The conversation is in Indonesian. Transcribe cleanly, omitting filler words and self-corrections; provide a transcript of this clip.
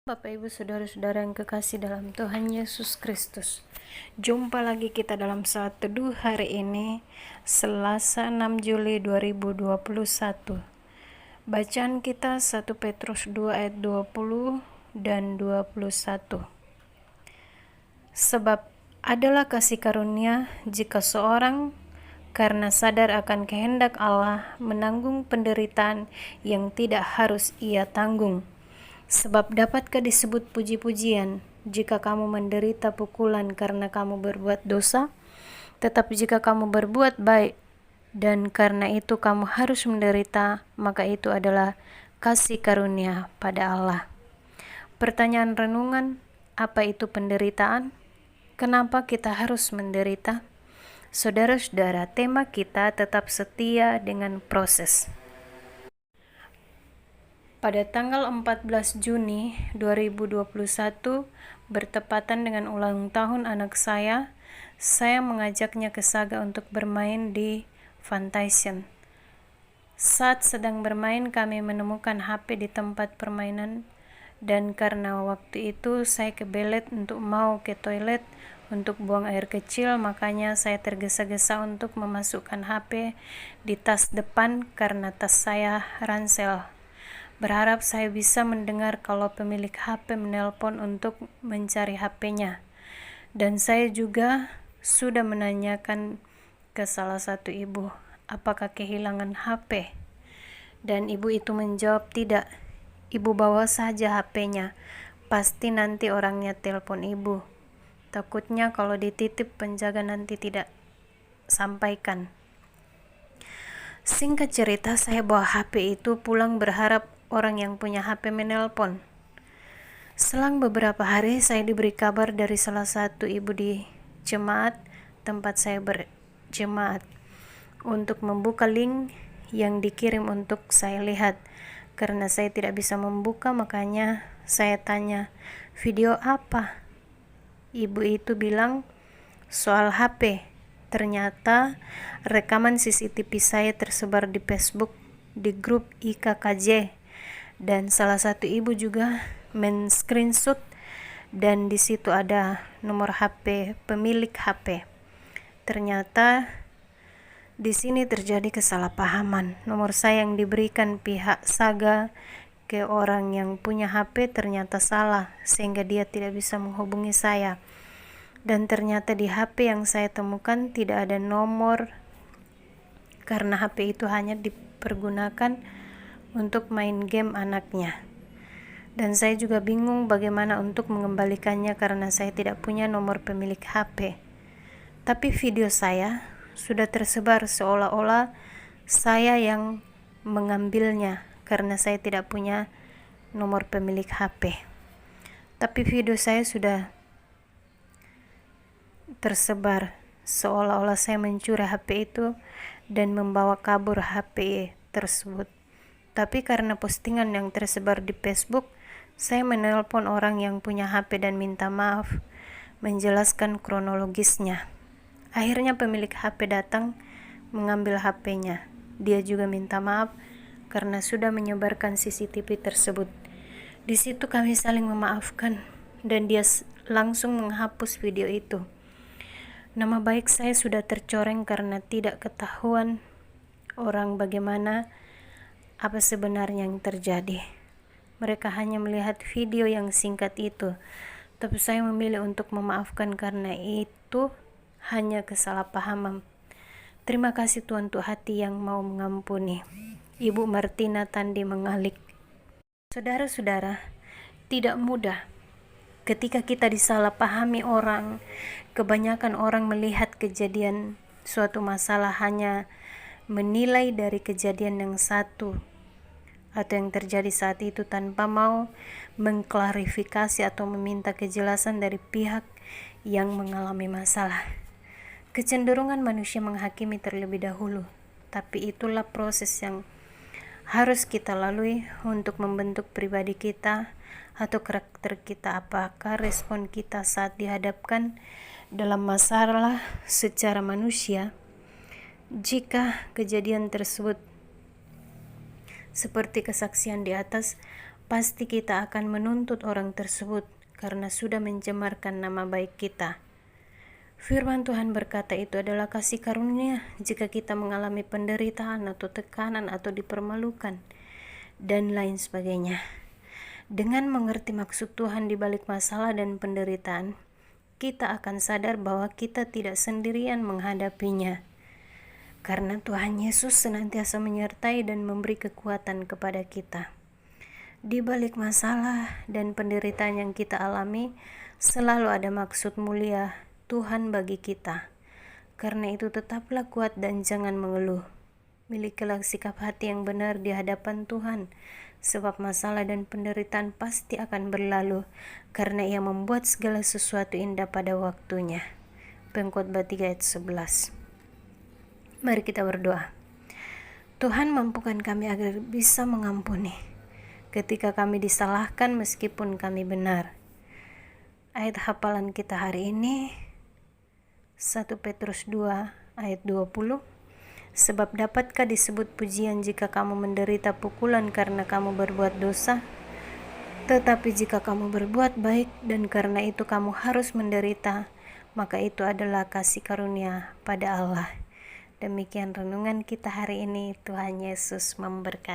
Bapak Ibu Saudara-saudara yang kekasih dalam Tuhan Yesus Kristus, jumpa lagi kita dalam saat teduh hari ini, Selasa 6 Juli 2021. Bacaan kita 1 Petrus 2 ayat 20 dan 21. Sebab adalah kasih karunia jika seorang karena sadar akan kehendak Allah menanggung penderitaan yang tidak harus ia tanggung. Sebab dapatkah disebut puji-pujian jika kamu menderita pukulan karena kamu berbuat dosa? Tetapi jika kamu berbuat baik dan karena itu kamu harus menderita, maka itu adalah kasih karunia pada Allah. Pertanyaan renungan, apa itu penderitaan? Kenapa kita harus menderita? Saudara-saudara, tema kita tetap setia dengan proses. Pada tanggal 14 Juni 2021, bertepatan dengan ulang tahun anak saya mengajaknya ke Saga untuk bermain di Fantasian. Saat sedang bermain, kami menemukan HP di tempat permainan, dan karena waktu itu saya kebelet untuk mau ke toilet untuk buang air kecil, makanya saya tergesa-gesa untuk memasukkan HP di tas depan karena tas saya ransel. Berharap saya bisa mendengar kalau pemilik HP menelpon untuk mencari HP-nya. Dan saya juga sudah menanyakan ke salah satu ibu, apakah kehilangan HP? Dan ibu itu menjawab tidak. Ibu bawa saja HP-nya. Pasti nanti orangnya telepon ibu. Takutnya kalau dititip penjaga nanti tidak sampaikan. Singkat cerita, saya bawa HP itu pulang berharap orang yang punya HP menelpon. Selang beberapa hari saya diberi kabar dari salah satu ibu di jemaat tempat saya berjemaat untuk membuka link yang dikirim untuk saya lihat. Karena saya tidak bisa membuka, makanya saya tanya, video apa? Ibu itu bilang soal HP. Ternyata rekaman CCTV saya tersebar di Facebook di grup IKKJ, dan salah satu ibu juga men-screenshot dan di situ ada nomor HP pemilik HP. Ternyata di sini terjadi kesalahpahaman. Nomor saya yang diberikan pihak Saga ke orang yang punya HP ternyata salah, sehingga dia tidak bisa menghubungi saya. Dan ternyata di HP yang saya temukan tidak ada nomor, karena HP itu hanya dipergunakan untuk main game anaknya. Dan saya juga bingung bagaimana untuk mengembalikannya karena saya tidak punya nomor pemilik HP. Tapi video saya sudah tersebar seolah-olah saya yang mengambilnya karena saya tidak punya nomor pemilik HP. Tapi video saya sudah tersebar seolah-olah saya mencuri HP itu dan membawa kabur HP tersebut. Tapi karena postingan yang tersebar di Facebook, saya menelpon orang yang punya HP dan minta maaf, menjelaskan kronologisnya. Akhirnya pemilik HP datang mengambil HP-nya. Dia juga minta maaf karena sudah menyebarkan CCTV tersebut. Di situ kami saling memaafkan dan dia langsung menghapus video itu. Nama baik saya sudah tercoreng karena tidak ketahuan orang bagaimana apa sebenarnya yang terjadi. Mereka hanya melihat video yang singkat itu, tapi saya memilih untuk memaafkan karena itu hanya kesalahpahaman. Terima kasih Tuhan untuk hati yang mau mengampuni. Ibu Martina Tandi Mengalik. Saudara-saudara, tidak mudah ketika kita disalahpahami orang. Kebanyakan orang melihat kejadian suatu masalah hanya menilai dari kejadian yang satu atau yang terjadi saat itu tanpa mau mengklarifikasi atau meminta kejelasan dari pihak yang mengalami masalah. Kecenderungan manusia menghakimi terlebih dahulu, tapi itulah proses yang harus kita lalui untuk membentuk pribadi kita atau karakter kita. Apakah respon kita saat dihadapkan dalam masalah secara manusia? Jika kejadian tersebut seperti kesaksian di atas, pasti kita akan menuntut orang tersebut karena sudah mencemarkan nama baik kita. Firman Tuhan berkata itu adalah kasih karunia jika kita mengalami penderitaan atau tekanan atau dipermalukan dan lain sebagainya. Dengan mengerti maksud Tuhan di balik masalah dan penderitaan, kita akan sadar bahwa kita tidak sendirian menghadapinya. Karena Tuhan Yesus senantiasa menyertai dan memberi kekuatan kepada kita. Di balik masalah dan penderitaan yang kita alami, selalu ada maksud mulia Tuhan bagi kita. Karena itu tetaplah kuat dan jangan mengeluh. Milikilah sikap hati yang benar di hadapan Tuhan, sebab masalah dan penderitaan pasti akan berlalu, karena Ia membuat segala sesuatu indah pada waktunya. Pengkhotbah 3 ayat 11. Mari kita berdoa. Tuhan, mampukan kami agar bisa mengampuni ketika kami disalahkan meskipun kami benar. Ayat hafalan kita hari ini 1 Petrus 2 ayat 20. Sebab dapatkah disebut pujian jika kamu menderita pukulan karena kamu berbuat dosa? Tetapi jika kamu berbuat baik dan karena itu kamu harus menderita, maka itu adalah kasih karunia pada Allah. Demikian renungan kita hari ini. Tuhan Yesus memberkati.